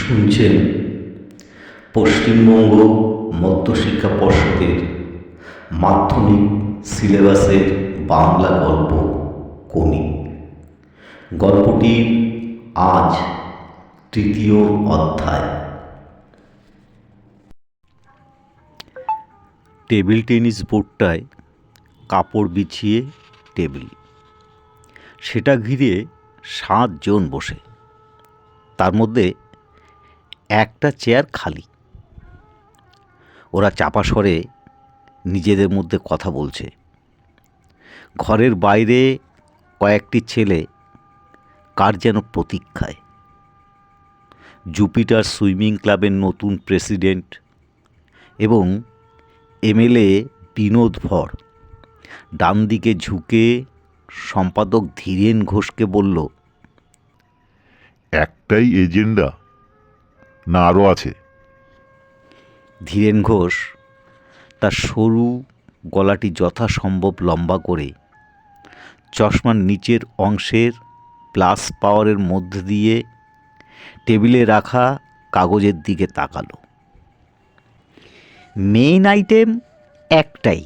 শুনছেন পশ্চিমবঙ্গ মধ্যশিক্ষা পর্ষদের মাধ্যমিক সিলেবাসের বাংলা গল্প কোনি। গল্পটির আজ তৃতীয় অধ্যায়। টেবিল টেনিস বোর্ডটায় কাপড় বিছিয়ে টেবিল, সেটা ঘিরে 7 জন বসে, তার মধ্যে একটা চেয়ার খালি। ওরা চাপা স্বরে নিজেদের মধ্যে কথা বলছে। ঘরের বাইরে কয়েকটি ছেলে কার যেন প্রতীক্ষায়। জুপিটার সুইমিং ক্লাবের নতুন প্রেসিডেন্ট এবং এমএলএ বিনোদ ভর ডান দিকে ঝুঁকে সম্পাদক ধীরেন ঘোষকে বলল, একটাই এজেন্ডা না আরও আছে? ধীরেন ঘোষ তার সরু গলাটি যথাসম্ভব লম্বা করে চশমার নিচের অংশের প্লাস পাওয়ারের মধ্যে দিয়ে টেবিলে রাখা কাগজের দিকে তাকালো। মেইন আইটেম একটাই,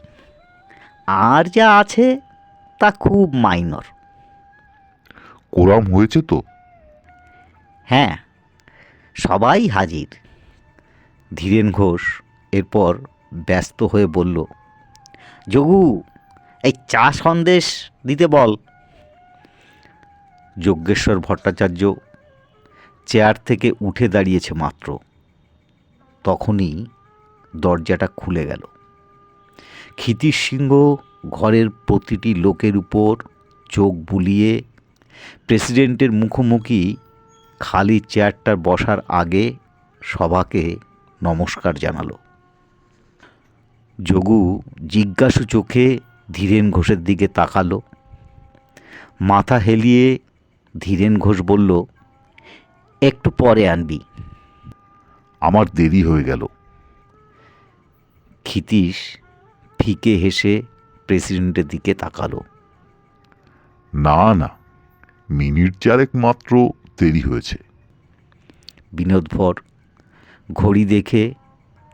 আর যা আছে তা খুব মাইনর। কোরাম হয়েছে তো? হ্যাঁ, সবাই হাজির। ধীরেন ঘোষ এরপর ব্যস্ত হয়ে বলল, যোগু, এই চা সন্দেশ দিতে বল। যজ্ঞেশ্বর ভট্টাচার্য চেয়ার থেকে উঠে দাঁড়িয়েছে মাত্র, তখনই দরজাটা খুলে গেল। ক্ষিতিশ সিংহ ঘরের প্রতিটি লোকের উপর চোখ বুলিয়ে প্রেসিডেন্টের মুখোমুখি খালি চেয়ারটার বসার আগে সভাকে নমস্কার জানালো। যোগু জিজ্ঞাসু চোখে ধীরেন ঘোষের দিকে তাকালো। মাথা হেলিয়ে ধীরেন ঘোষ বলল, একটু পরে আনবি। আমার দেরি হয়ে গেল। ক্ষিতীশ ফিকে হেসে প্রেসিডেন্টের দিকে তাকালো। না না, মিনিট চারেক মাত্র দেরি হয়েছে। বিনোদ ভর ঘড়ি দেখে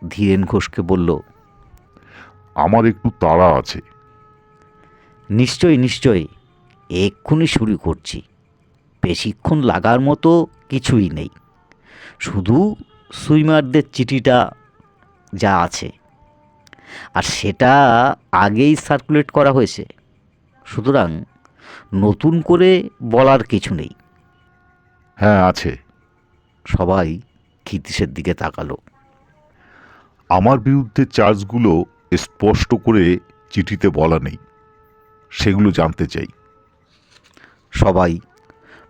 ধীরেন ঘোষকে বলল, আমার একটু তাড়া আছে। নিশ্চয়ই নিশ্চয়ই, এক্ষুনি শুরু করছি। বেশিক্ষণ লাগার মতো কিছুই নেই, শুধু সুইমারদের চিঠিটা যা আছে, আর সেটা আগেই সার্কুলেট করা হয়েছে, সুতরাং নতুন করে বলার কিছু নেই। হ্যাঁ আছে। সবাই ক্ষিতীশের দিকে তাকালো। আমার বিরুদ্ধে চার্জগুলো স্পষ্ট করে চিঠিতে বলা নেই, সেগুলো জানতে চাই। সবাই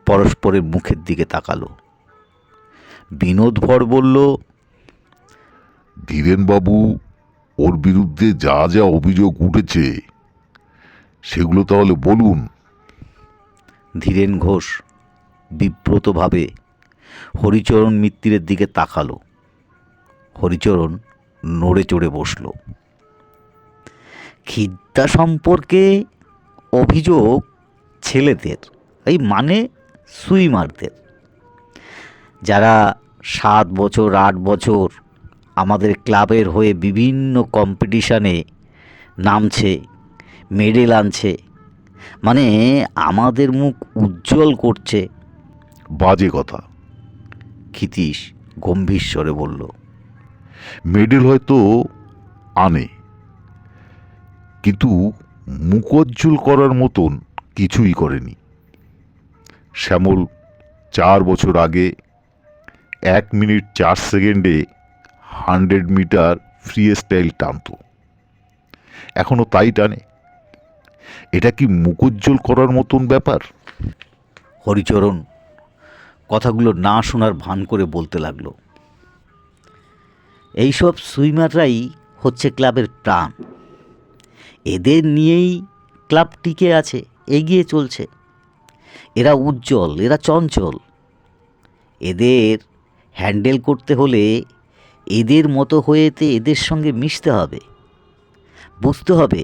পরস্পরের মুখের দিকে তাকালো। বিনোদ ভর বলল, ধীরেনবাবু, ওর বিরুদ্ধে যা যা অভিযোগ উঠেছে সেগুলো তাহলে বলুন। ধীরেন ঘোষ বিব্রতভাবে হরিচরণ মিত্তিরের দিকে তাকালো। হরিচরণ নড়ে চড়ে বসল। খিদ্দা সম্পর্কে অভিযোগ ছেলেদের, এই মানে সুইমারদের, যারা 7 বছর 8 বছর আমাদের ক্লাবের হয়ে বিভিন্ন কম্পিটিশানে নামছে, মেডেল আনছে, মানে আমাদের মুখ উজ্জ্বল করছে। বাজে কথা। ক্ষিতীশ গম্ভীর স্বরে বলল, মেডেল হয়তো আনে, কিন্তু মুখোজ্জ্বল করার মতন কিছুই করেনি। শ্যামল 4 বছর আগে 1 মিনিট 4 সেকেন্ডে 100 মিটার ফ্রি স্টাইল টানত, এখনো তাই টানে। এটা কি মুখোজ্জ্বল করার মতন ব্যাপার? হরিচরণ কথাগুলো না শোনার ভান করে বলতে লাগলো, এইসব সুইমাররাই হচ্ছে ক্লাবের প্রাণ। এদের নিয়েই ক্লাব টিকে আছে, এগিয়ে চলছে। এরা উজ্জ্বল, এরা চঞ্চল। এদের হ্যান্ডেল করতে হলে এদের মতো হয়েতে এদের সঙ্গে মিশতে হবে, বুঝতে হবে,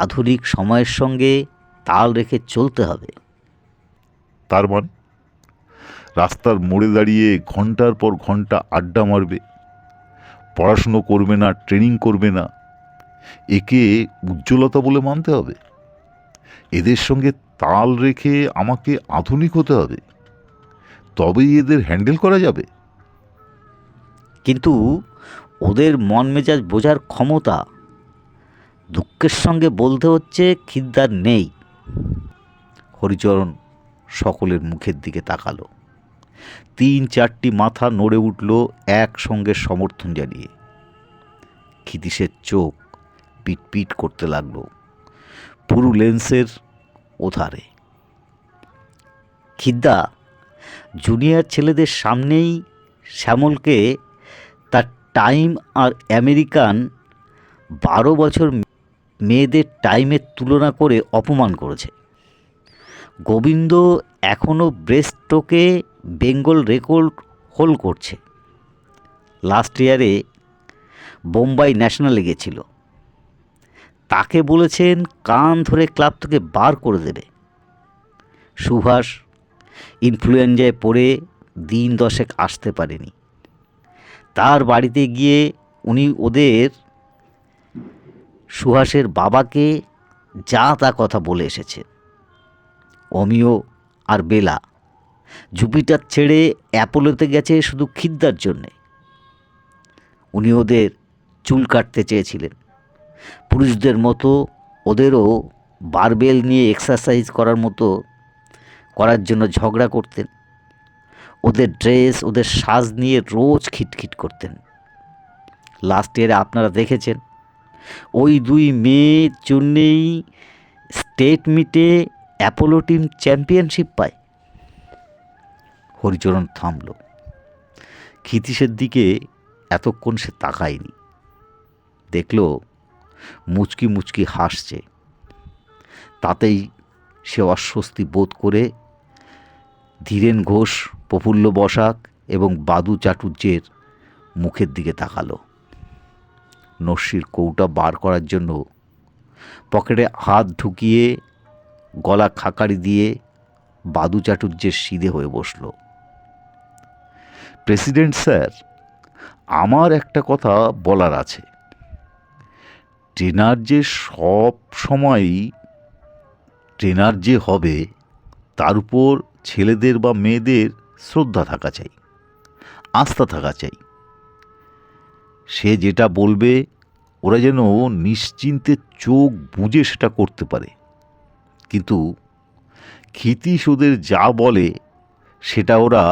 আধুনিক সময়ের সঙ্গে তাল রেখে চলতে হবে। তার মানে রাস্তার মোড়ে দাঁড়িয়ে ঘন্টার পর ঘন্টা আড্ডা মারবে, পড়াশুনো করবে না, ট্রেনিং করবে না, একে উজ্জ্বলতা বলে মানতে হবে? এদের সঙ্গে তাল রেখে আমাকে আধুনিক হতে হবে, তবেই এদের হ্যান্ডেল করা যাবে? কিন্তু ওদের মন মেজাজ বোঝার ক্ষমতা, দুঃখের সঙ্গে বলতে হচ্ছে, খিদ্দার নেই। হরিচরণ সকলের মুখের দিকে তাকালো। 3-4টি মাথা নড়ে উঠল একসঙ্গে সমর্থন জানিয়ে। ক্ষিতীশের চোখ পিটপিট করতে লাগলো পুরু লেন্সের ওধারে। খিদ্দা জুনিয়র ছেলেদের সামনেই শ্যামলকে তার টাইম আর আমেরিকান 12 বছর মেয়েদের টাইমের তুলনা করে অপমান করেছে। গোবিন্দ এখনও ব্রেস্ট স্ট্রোকে বেঙ্গল রেকর্ড হোল্ড করছে। লাস্ট ইয়ারে বোম্বাই ন্যাশনালে গেছিল। তাকে বলেছেন কান ধরে ক্লাব থেকে বার করে দেবে। সুভাষ ইনফ্লুয়েঞ্জায় পড়ে দিন 10 আসতে পারেনি। তার বাড়িতে গিয়ে উনি ওদের সুহাসের বাবাকে যা তা কথা বলে এসেছে। অমিয় আর বেলা জুপিটার ছেড়ে অ্যাপোলোতে গেছে শুধু খিদ্দার জন্যে। উনি ওদের চুল কাটতে চেয়েছিলেন। পুরুষদের মতো ওদেরও বারবেল নিয়ে এক্সারসাইজ করার জন্য ঝগড়া করতেন। ওদের ড্রেস, ওদের সাজ নিয়ে রোজ খিটখিট করতেন। লাস্ট ইয়ারে আপনারা দেখেছেন, ওই 2 মেয়ের জন্যেই স্টেট মিটে অ্যাপোলো টিম চ্যাম্পিয়নশিপ পায়। হরিচরণ থামল। ক্ষিতীশের দিকে এতক্ষণ সে তাকায়নি। দেখল মুচকি মুচকি হাসছে। তাতেই সে অস্বস্তি বোধ করে ধীরেন ঘোষ, প্রফুল্ল বসাক এবং বাদু চাটুর্যের মুখের দিকে তাকালো। নস্যির কৌটা বার করার জন্য পকেটে হাত ঢুকিয়ে গলা খাকারি দিয়ে বাদু চাটুর্যের সিধে হয়ে বসল। প্রেসিডেন্ট স্যার, আমার একটা কথা বলার আছে। ট্রেনার যে সব সময়ই ট্রেনার যে হবে, তার উপর ছেলেদের বা মেয়েদের শ্রদ্ধা থাকা চাই, আস্থা থাকা চাই। সে যেটা বলবে ওরা যেন নিশ্চিন্তে চোখ বুজে সেটা করতে পারে। কিন্তু ক্ষিতীশ ওদের যা বলে সেটা ওরা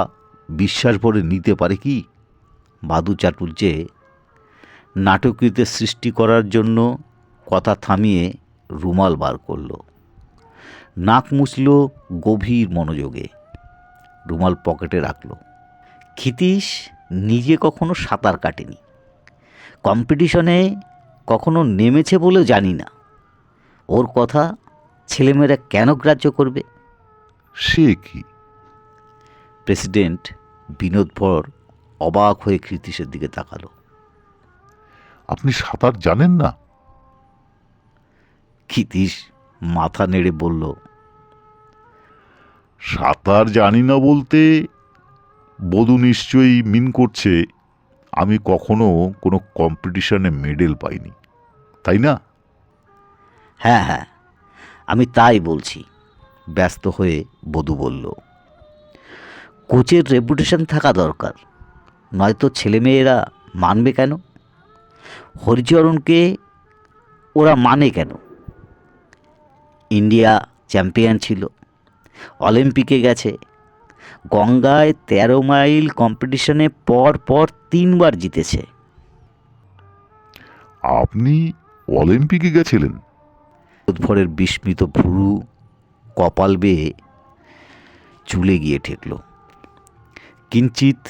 বিশ্বাস ভরে নিতে পারে কি? বাদু চাটুর্যে নাটকীয়তা সৃষ্টি করার জন্য কথা থামিয়ে রুমাল বার করল। নাক মুছল গভীর মনোযোগে। রুমাল পকেটে রাখল। ক্ষিতীশ নিজে কখনো সাঁতার কাটেনি, কম্পিটিশনে কখনো নেমেছে বলে জানি না। ওর কথা ছেলেমেয়েরা কেন গ্রাহ্য করবে? সে কি? প্রেসিডেন্ট বিনোদভর অবাক হয়ে ক্ষিতীশের দিকে তাকালো। আপনি সাঁতার জানেন না? ক্ষিতীশ মাথা নেড়ে বলল, সাঁতার জানি না বলতে বধূ নিশ্চয়ই মিন করছে আমি কখনো কোনো কম্পিটিশনে মেডেল পাইনি, তাই না? হ্যাঁ হ্যাঁ, আমি তাই বলছি, ব্যস্ত হয়ে বধূ বলল। কোচের রেপুটেশন থাকা দরকার, নয়তো ছেলেমেয়েরা মানবে কেন? হরিচরণকে ওরা মানে কেন? ইন্ডিয়া চ্যাম্পিয়ন ছিল, অলিম্পিকে গেছে, গঙ্গায় 13 মাইল কম্পিটিশনে পর 3 বার জিতেছে। আপনি অলিম্পিকে গেছিলেন? উদ্ভরের বিস্মিত ভুরু কপাল বেয়ে চুলে গিয়ে ঠেকল। কিঞ্চিত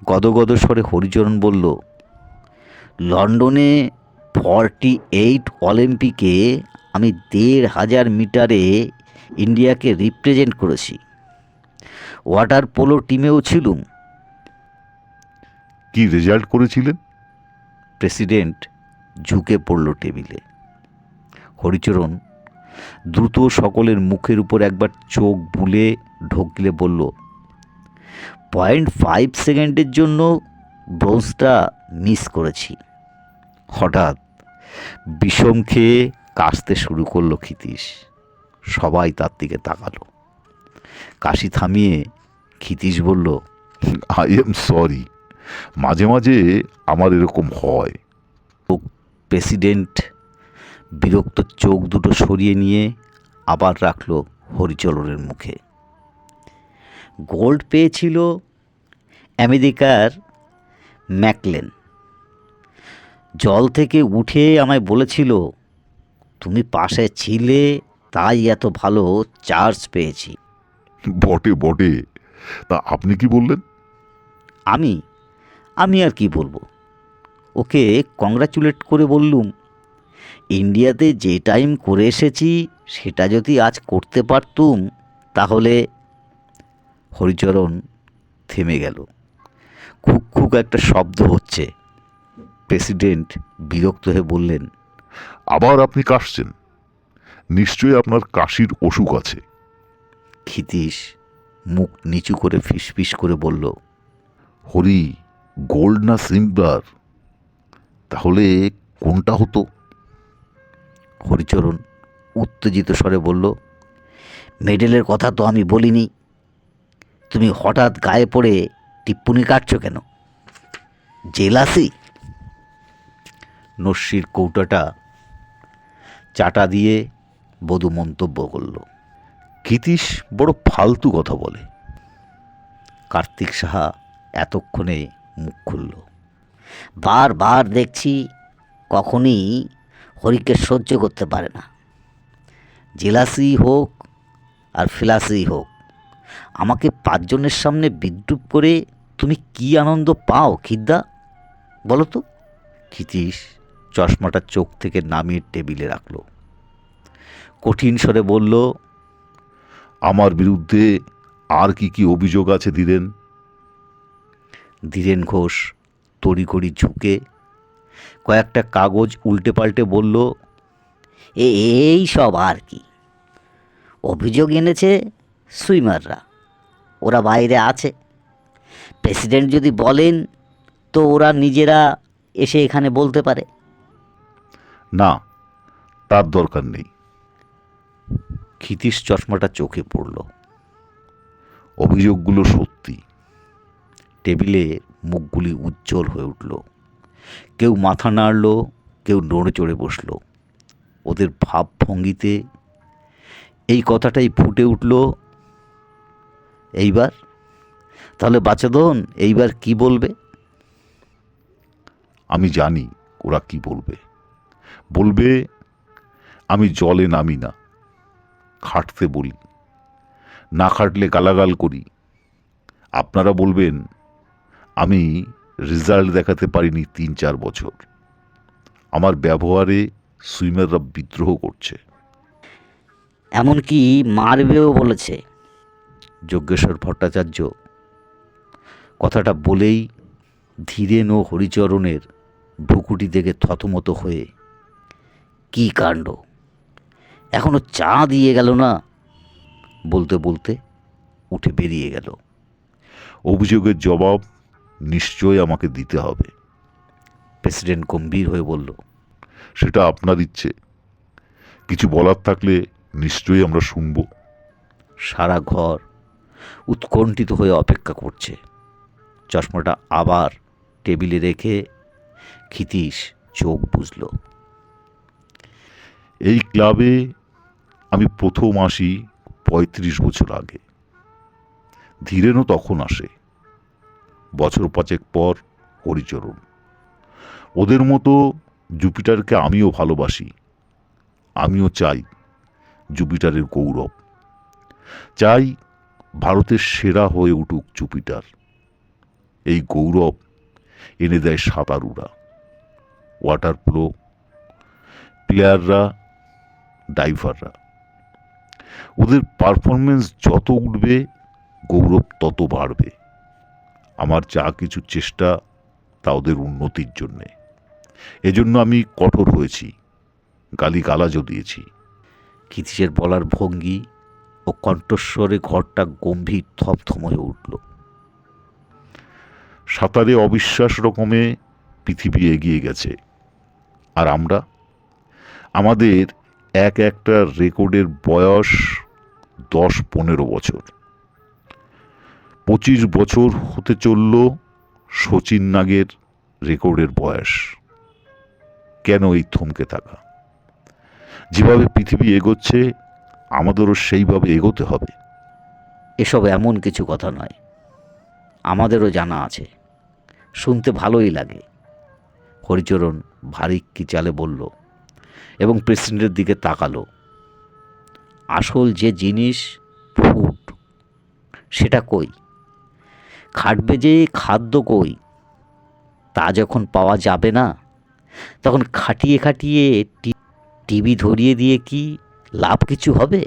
গদগদ স্বরে হরিচরণ বলল, লন্ডনে 48 অলিম্পিকে আমি 1500 মিটারে ইন্ডিয়াকে রিপ্রেজেন্ট করেছি। ওয়াটার পোলো টিমেও ছিলুম। কি রেজাল্ট করেছিলেন? প্রেসিডেন্ট ঝুঁকে পড়ল টেবিলে। হরিচরণ দ্রুত সকলের মুখের উপর একবার চোখ বুলে ঢোক গিলে বলল, 0.5 সেকেন্ডের জন্য ব্রোঞ্জটা মিস করেছি। হঠাৎ বিষম খেয়ে কাশতে শুরু করলো ক্ষিতীশ। সবাই তার দিকে তাকালো। কাশি থামিয়ে ক্ষিতীশ বলল, আই এম সরি, মাঝে মাঝে আমার এরকম হয়। প্রেসিডেন্ট বিরক্ত চোখ দুটো সরিয়ে নিয়ে আবার রাখলো হরিচরণের মুখে। গোল্ড পেয়েছিল আমেরিকার ম্যাকলেন। জল থেকে উঠে আমায় বলেছিল, তুমি পাশে ছিলে তাই এত ভালো চার্জ পেয়েছি। বটে বটে, তা আপনি কি বললেন? আমি আর কি বলবো, ওকে কংগ্রাচুলেট করে বললুম, ইন্ডিয়াতে যে টাইম করে এসেছি সেটা যদি আজ করতে পারতুম তাহলে। হরিচরণ থেমে গেল। খুক খুক একটা শব্দ হচ্ছে। প্রেসিডেন্ট বিরক্ত হয়ে বললেন, আবার আপনি কাশছেন? নিশ্চয়ই আপনার কাশির অসুখ আছে। ক্ষিতীশ মুখ নিচু করে ফিসফিস করে বলল, হরি, গোল্ড না সিলভার? তাহলে কোনটা হতো? হরিচরণ উত্তেজিত স্বরে বলল, মেডেলের কথা তো আমি বলিনি। তুমি হঠাৎ গায়ে পড়ে টিপ্পনি কাটছো কেন? জেলাসি? নস্যির কৌটাটা চাটা দিয়ে বধূ মন্তব্য করল, ক্ষিতীশ বড় ফালতু কথা বলে। কার্তিক সাহা এতক্ষণে মুখ খুলল। বারবার দেখছি কখনই হরিকে সহ্য করতে পারে না। জেলাসি হোক আর ফিলাসি হোক, আমাকে 5 জনের সামনে বিদ্রূপ করে তুমি কি আনন্দ পাও খিদ্দা, বলো তো? ক্ষিতীশ চশমাটা চোখ থেকে নামিয়ে টেবিলে রাখল। কঠিন স্বরে বলল, আমার বিরুদ্ধে আর কি কি অভিযোগ আছে ধীরেন? ধীরেন ঘোষ তড়িঘড়ি ঝুঁকে কয়েকটা কাগজ উল্টে পাল্টে বলল, এই সব আর কি। অভিযোগ এনেছে সুইমাররা, ওরা বাইরে আছে। প্রেসিডেন্ট যদি বলেন তো ওরা নিজেরা এসে এখানে বলতে পারে। না, তার দরকার নেই। ক্ষিতীশ চশমাটা চোখে পড়ল। অভিযোগগুলো সত্যি। টেবিলে মুখগুলি উজ্জ্বল হয়ে উঠল। কেউ মাথা নাড়ল, কেউ নড়ে চড়ে বসল। ওদের ভাবভঙ্গিতে এই কথাটাই ফুটে উঠল, এইবার তাহলে বাচাদন এইবার কি বলবে? আমি জানি ওরা কি বলবে। বলবে আমি জলে নামি না, খাটতে বলি, না খাটলে গালাগাল করি। আপনারা বলবেন আমি রেজাল্ট দেখাতে পারিনি 3-4 বছর। আমার ব্যবহারে সুইমাররা বিদ্রোহ করছে। এমনকি মারবেও বলেছে। যজ্ঞেশ্বর ভট্টাচার্য কথাটা বলেই ধীরেন ও হরিচরণের ভ্রুকুটি থেকে থতমত হয়ে, কি কাণ্ড, এখনো চা দিয়ে গেল না, বলতে বলতে উঠে বেরিয়ে গেল। অভিযোগের জবাব নিশ্চয় আমাকে দিতে হবে। প্রেসিডেন্ট গম্ভীর হয়ে বলল, সেটা আপনার ইচ্ছে। কিছু বলার থাকলে নিশ্চয়ই আমরা শুনব। সারা ঘর উৎকণ্ঠিত হয়ে অপেক্ষা করছে। চশমাটা আবার টেবিলে রেখে ক্ষিতীশ চোখ বুঝল। এই ক্লাবে আমি প্রথম আসি 35 বছর আগে। ধীরেনও তখন আসে। বছর 5 পর হরিচরণ। ওদের মতো জুপিটারকে আমিও ভালোবাসি। আমিও চাই জুপিটারের গৌরব। চাই ভারতের সেরা হয়ে উঠুক জুপিটার। এই গৌরব এনে দেয় সাঁতারুরা, ওয়াটার পোলো প্লেয়াররা, ডাইভাররা। ওদের পারফরমেন্স যত উঠবে গৌরব তত বাড়বে। আমার যা কিছু চেষ্টা তা ওদের উন্নতির জন্যে। এজন্য আমি কঠোর হয়েছি, গালিগালাজও দিয়েছি। ক্ষিতীশের বলার ভঙ্গি ও কণ্ঠস্বরে ঘরটা গম্ভীর থমথম হয়ে উঠল। সাঁতারে অবিশ্বাস রকমে পৃথিবী এগিয়ে গেছে, আর আমরা আমাদের একটা রেকর্ডের বয়স 10-15 বছর। 25 বছর হতে চলল শচীন নাগের রেকর্ডের বয়স। কেন এই থমকে থাকা? যেভাবে পৃথিবী এগোচ্ছে আমাদেরও সেইভাবে এগোতে হবে। এসব এমন কিছু কথা নয়, আমাদেরও জানা আছে, শুনতে ভালোই লাগে। হরিচরণ ভারী কি চালে বলল এবং প্রেসিডেন্টের দিকে তাকালো। আসল যে জিনিস ফুড, সেটা কই? খাটবে যে খাদ্য কই? তা যখন পাওয়া যাবে না, তখন খাটিয়ে খাটিয়ে টিভি ধরিয়ে দিয়ে কি লাভ কিছু হবে?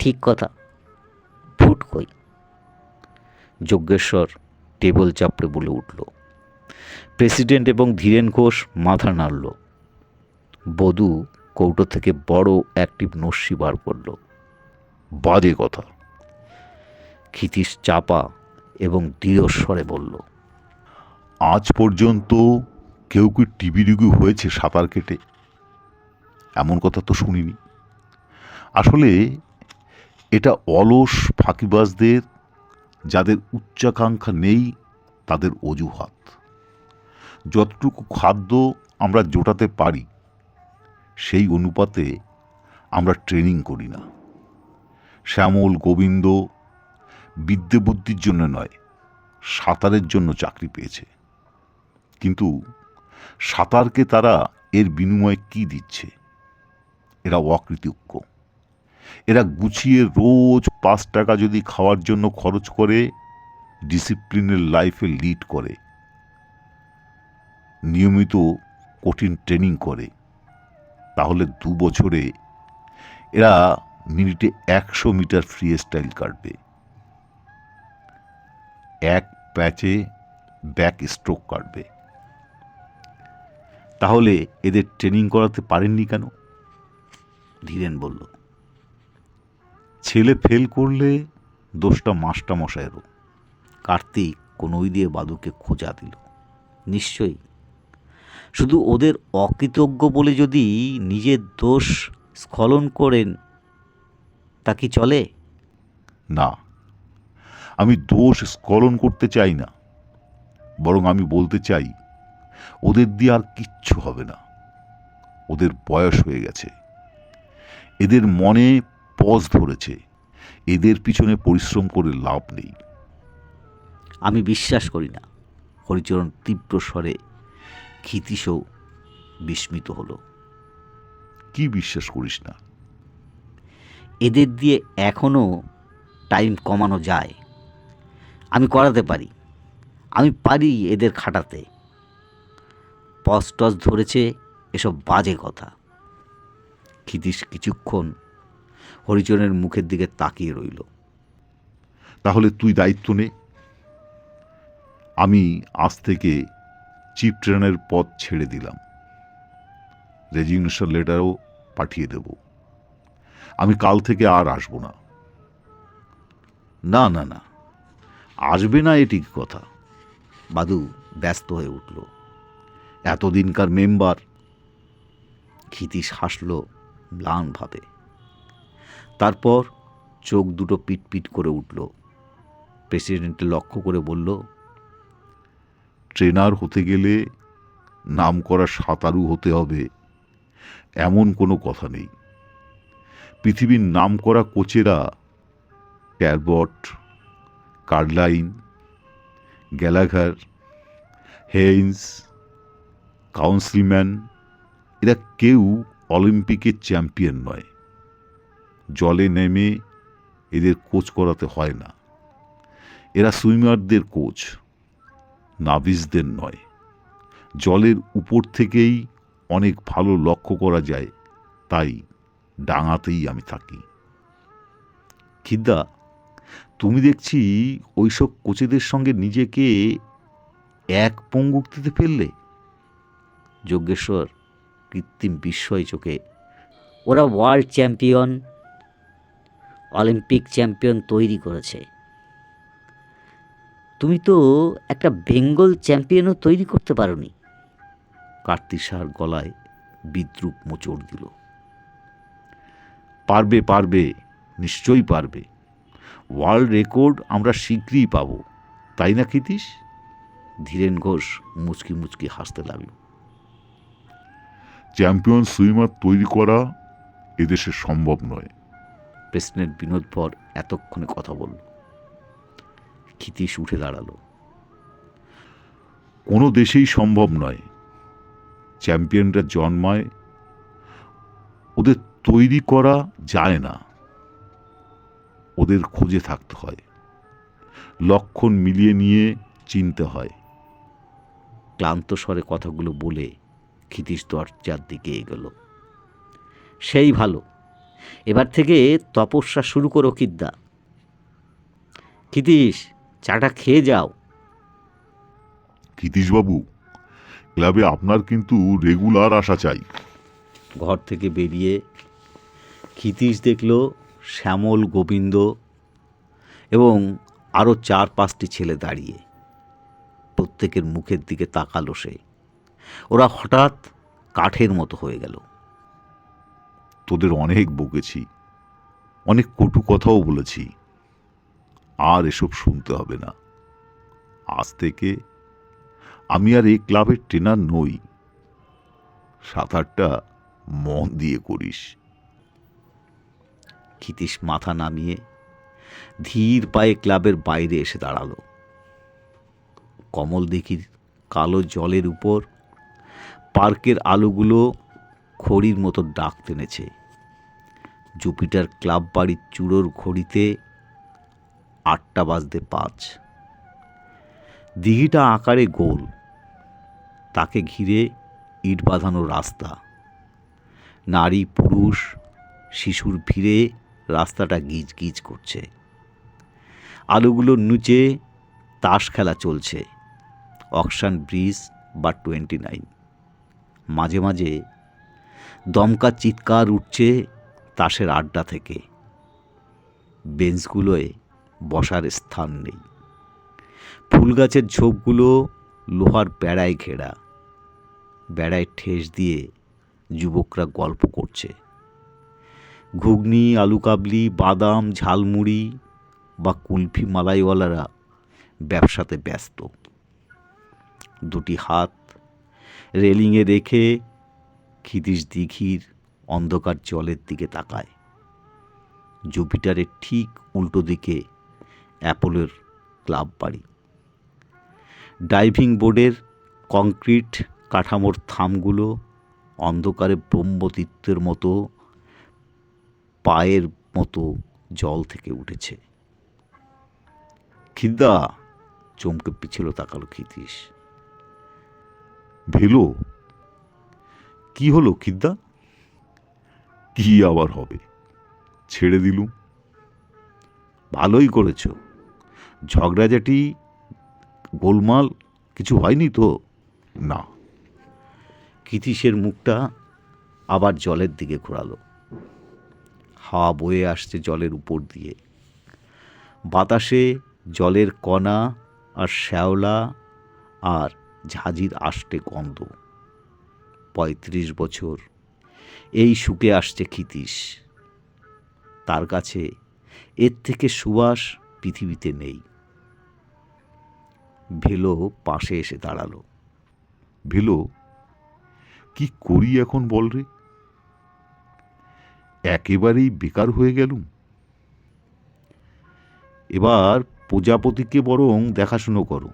ঠিক কথা, ফুড কই? যজ্ঞেশ্বর টেবিল চাপড়ে বলে উঠল। প্রেসিডেন্ট এবং ধীরেন ঘোষ মাথা নাড়ল। বধূ কৌটো থেকে বড় অ্যাক্টিভ নস্যি বার করল। বাজে কথা। ক্ষিতীশ চাপা এবং দৃঢ়স্বরে বলল, আজ পর্যন্ত কেউ কি টিভি রোগী হয়েছে সাঁতার কেটে? এমন কথা তো শুনিনি। আসলে এটা অলস ফাঁকিবাজদের, যাদের উচ্চাকাঙ্ক্ষা নেই, তাদের অজুহাত। যতটুকু খাদ্য আমরা জোটাতে পারি সেই অনুপাতে আমরা ট্রেনিং করি না। শ্যামল গোবিন্দ বিদ্যে বুদ্ধির জন্য নয়, সাঁতারের জন্য চাকরি পেয়েছে। কিন্তু সাঁতারকে তারা এর বিনিময়ে কি দিচ্ছে? এরা অকৃতজ্ঞ। এরা গুছিয়ে রোজ 5 টাকা যদি খাওয়ার জন্য খরচ করে ডিসিপ্লিনের লাইফে লিড করে, নিয়মিত কঠিন ট্রেনিং করে, তাহলে 2 বছরে এরা মিনিটে 100 মিটার ফ্রি স্টাইল কাটবে, 1 প্যাচে ব্যাক স্ট্রোক কাটবে। তাহলে এদের ট্রেনিং করাতে পারেননি কেন? ধীরেন বলল, ছেলে ফেল করলে দোষটা মাস্টারমশাইয়েরও। কার্তিক কোনোই দিয়ে বাদুকে খোঁজা দিল। নিশ্চয়ই। শুধু ওদের অকৃতজ্ঞ বলে যদি নিজের দোষ স্খলন করেন, তা কি চলে? না, আমি দোষ স্খলন করতে চাই না, বরং আমি বলতে চাই ওদের দিয়ে আর কিচ্ছু হবে না। ওদের বয়স হয়ে গেছে, এদের মনে পজ ধরেছে, এদের পিছনে পরিশ্রম করে লাভ নেই। আমি বিশ্বাস করি না। হরিচরণ তীব্র স্বরে। ক্ষিতীশও বিস্মিত হলো। কি বিশ্বাস করিস না? এদের দিয়ে এখনও টাইম কমানো যায়। আমি করাতে পারি, আমি পারি এদের খাটাতে। পজ টস ধরেছে, এসব বাজে কথা। ক্ষিতীশ কিছুক্ষণ হরিচরণের মুখের দিকে তাকিয়ে রইল। তাহলে তুই দায়িত্ব নে। আমি আজ থেকে চিফ ট্রেনারের পদ ছেড়ে দিলাম, রেজিগনেশন লেটারও পাঠিয়ে দেব। আমি কাল থেকে আর আসব না। না না না, আসবে না এটি কি কথা? বাদু ব্যস্ত হয়ে উঠল। এতদিনকার মেম্বার। ক্ষিতীশ হাসল ম্লানভাবে। তারপর চোখ দুটো পিটপিট করে উঠল। প্রেসিডেন্টকে লক্ষ্য করে বলল, ট্রেনার হতে গেলে নাম করা সাঁতারু হতে হবে এমন কোনো কথা নেই। পৃথিবীর নাম করা কোচেরা ট্যালবট, কার্লাইন, গ্যালাঘার, হেইন্স, কাউন্সিলম্যান, এরা কেউ অলিম্পিকের চ্যাম্পিয়ন নয়। জলে নেমে এদের কোচ করাতে হয় না। এরা সুইমারদের কোচ, নাভিসদের নয়। জলের উপর থেকেই অনেক ভালো লক্ষ্য করা যায়, তাই ডাঙাতেই আমি থাকি। খিদ্দা, তুমি দেখছি ওইসব কোচেদের সঙ্গে নিজেকে এক পঙ্গুক্তিতে ফেললে। যজ্ঞেশ্বর কৃত্রিম বিস্ময় চোখে। ওরা ওয়ার্ল্ড চ্যাম্পিয়ন, অলিম্পিক চ্যাম্পিয়ন তৈরি করেছে। তুমি তো একটা বেঙ্গল চ্যাম্পিয়নও তৈরি করতে পারোনি। কার্তিসার গলায় বিদ্রুপ মোচড় দিল। পারবে পারবে, নিশ্চয়ই পারবে। ওয়ার্ল্ড রেকর্ড আমরা শীঘ্রই পাবো, তাই না ক্ষিতীশ? ধীরেন ঘোষ মুচকি মুচকি হাসতে লাগল। চ্যাম্পিয়ন সুইমার তৈরি করা এদেশে সম্ভব নয়। প্রেসিডেন্ট বিনোদ ভর এতক্ষণে কথা বলল। ক্ষিতীশ উঠে দাঁড়ালো। কোনো দেশেই সম্ভব নয়। চ্যাম্পিয়নরা জন্মায়, ওদের তৈরি করা যায় না, ওদের খোঁজে থাকতে হয়, লক্ষণ মিলিয়ে নিয়ে চিনতে হয়। ক্লান্ত স্বরে কথাগুলো বলে ক্ষিতীশ দরজার দিকে এগোল। সেই ভালো, এবার থেকে তপস্যা শুরু করো কিদ্দা। ক্ষিতীশ, চাটা খেয়ে যাও। ক্ষিতীশবাবু, ক্লাবে আপনার কিন্তু রেগুলার আসা চাই। ঘর থেকে বেরিয়ে ক্ষিতীশ দেখল শ্যামল, গোবিন্দ এবং আরও 4-5টি ছেলে দাঁড়িয়ে। প্রত্যেকের মুখের দিকে তাকালো সে। ওরা হঠাৎ কাঠের মতো হয়ে গেল। তোদের অনেক বকেছি, অনেক কটু কথাও বলেছি, আর এসব শুনতে হবে না। আজ থেকে আমি আর এই ক্লাবের ট্রেনার নই। সাঁতারটা মন দিয়ে করিস। ক্ষিতীশ মাথা নামিয়ে ধীর পায়ে ক্লাবের বাইরে এসে দাঁড়ালো। কমল দিঘির কালো জলের উপর পার্কের আলোগুলো খড়ির মতো ডাক টেনেছে। জুপিটার ক্লাব বাড়ির চূড়োর ঘড়িতে 8:05। দিঘিটা আকারে গোল, তাকে ঘিরে ইট বাঁধানো রাস্তা। নারী, পুরুষ, শিশুর ভিড়ে রাস্তাটা গিজ গিজ করছে। আলোগুলোর নিচে তাস খেলা চলছে, অকশন ব্রিজ বা 29। মাঝে মাঝে দমকা চিৎকার উঠছে তাসের আড্ডা থেকে। বেঞ্চগুলোয় বসার স্থান নেই। ফুল গাছের ঝোপগুলো লোহার বেড়ায় ঘেরা। বেড়ায় ঠেস দিয়ে যুবকরা গল্প করছে। ঘুগনি, আলু কাবলি, বাদাম, ঝালমুড়ি বা কুলফি মালাইওয়ালারা ব্যবসাতে ব্যস্ত। দুটি হাত রেলিংয়ে রেখে ক্ষিতীশ দিঘির অন্ধকার জলের দিকে তাকায়। জুপিটারের ঠিক উল্টো দিকে অ্যাপোলোর ক্লাব বাড়ি। ডাইভিং বোর্ডের কংক্রিট কাঠামোর থামগুলো অন্ধকারে ব্রহ্মতীর্থের মতো পায়ের মতো জল থেকে উঠেছে। খিদ্দা, চমকে পিছিল তাকালো ক্ষিতীশ। ভেলো, কি হলো খিদ্দা? কি আবার হবে, ছেড়ে দিলুম। ভালোই করেছ। ঝগড়াঝাটি, গোলমাল কিছু হয়নি তো? না। ক্ষিতীশের মুখটা আবার জলের দিকে ঘোরালো। হাওয়া বয়ে আসছে জলের উপর দিয়ে। বাতাসে জলের কণা আর শ্যাওলা আর ঝাঁঝির আষ্টে গন্ধ। 35 বছর এই শুকে আসছে ক্ষিতীশ। তার কাছে এর থেকে সুবাস পৃথিবীতে নেই। ভেলো পাশে এসে দাঁড়ালো। ভেলো, কি করি এখন বল রে? একেবারেই বেকার হয়ে গেলুম। এবার প্রজাপতিকে বরং দেখাশুনো করো।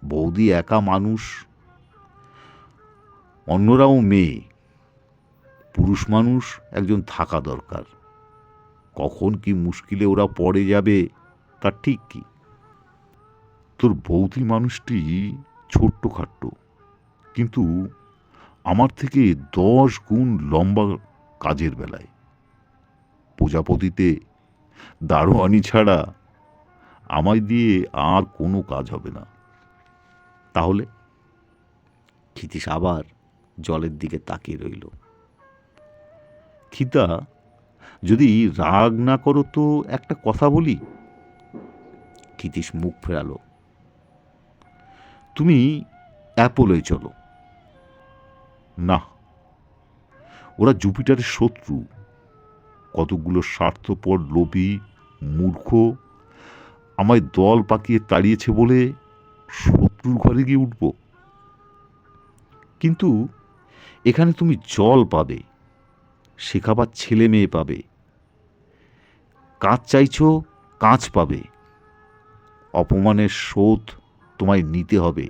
বৌদি একা মানুষ, অন্যরাও মেয়ে। পুরুষ মানুষ একজন থাকা দরকার। কখন কি মুশকিলে ওরা পড়ে যাবে তার ঠিক কি? তোর বৌদি মানুষটি ছোট্ট খাট্ট, কিন্তু আমার থেকে 10 গুণ লম্বা কাজের বেলায়। প্রজাপতিতে দারোয়ানি ছাড়া আমায় দিয়ে আর কোনো কাজ হবে না। তাহলে? ক্ষিতীশ আবার জলের দিকে তাকিয়ে রইল। খিদা, যদি রাগ না করো তো একটা কথা বলি। ক্ষিতীশ মুখ ফেরালো। তুমি অ্যাপোলোয় চলো। না, ওরা জুপিটারের শত্রু। কতগুলো স্বার্থপর লোভী মূর্খ আমায় দল পাকিয়ে তাড়িয়েছে বলে শত্রুর ঘরে গিয়ে উঠব? কিন্তু এখানে তুমি জল পাবে, শেখাবার ছেলে মেয়ে পাবে। কাঁচ চাইছো, কাঁচ পাবে। অপমানের শোধ তোমায় নিতে হবে।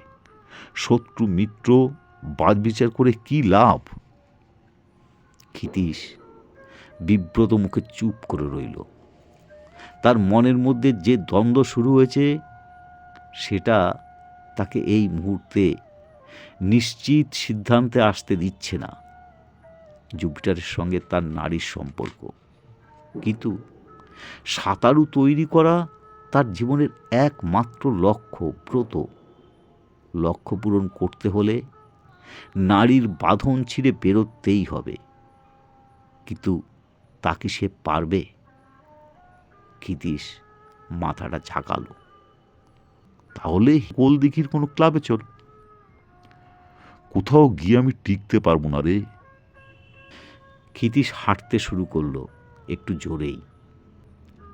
শত্রু মিত্র বাছবিচার করে কি লাভ? ক্ষিতীশ বিব্রত মুখে চুপ করে রইল। তার মনের মধ্যে যে দ্বন্দ্ব শুরু হয়েছে সেটা তাকে এই মুহূর্তে নিশ্চিত সিদ্ধান্তে আসতে দিচ্ছে না। জুপিটারের সঙ্গে তার নারীর সম্পর্ক, কিন্তু সাঁতারু তৈরি করা তার জীবনের একমাত্র লক্ষ্য, ব্রত। লক্ষ্য পূরণ করতে হলে নারীর বাঁধন ছিঁড়ে বেরোতেই হবে। কিন্তু তা কি সে পারবে? ক্ষিতীশ মাথাটা ঝাঁকালো। তাহলে গোলদিঘির কোনো ক্লাবে চল। কোথাও গিয়ে আমি টিকতে পারবো না রে। ক্ষিতীশ হাঁটতে শুরু করলো, একটু জোরেই।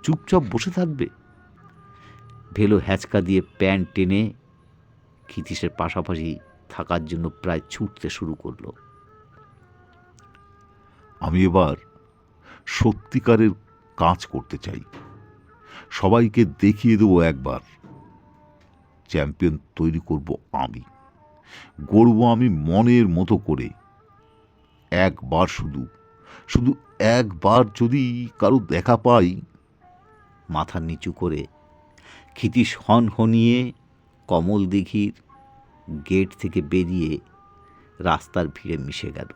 চুপচাপ বসে থাকবে? ভেলো হ্যাচকা দিয়ে প্যান্ট টেনে ক্ষিতীশের পাশাপাশি থাকার জন্য প্রায় ছুটতে শুরু করলো। আমি এবার সত্যিকারের কাজ করতে চাই। সবাইকে দেখিয়ে দেবো একবার। চ্যাম্পিয়ন তৈরি করব আমি, গড়ব আমি মনের মতো করে। একবার শুধু শুধু একবার যদি কারো দেখা পাই। মাথা নিচু করে ক্ষিতীশ হনহনিয়ে কমল দিঘির গেট থেকে বেরিয়ে রাস্তার ভিড়ে মিশে গেল।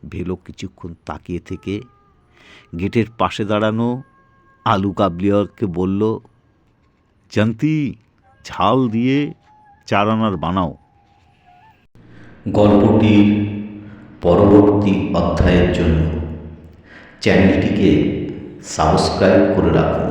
ভেলো কিছুক্ষণ তাকিয়ে থেকে গেটের পাশে দাঁড়ানো আলু কাবলিওয়ালকে বলল, জানতি, ঝাল দিয়ে 4 আনার বানাও। গল্পটির পরবর্তী অধ্যায়ের জন্য চ্যানেলটিকে সাবস্ক্রাইব করে রাখুন।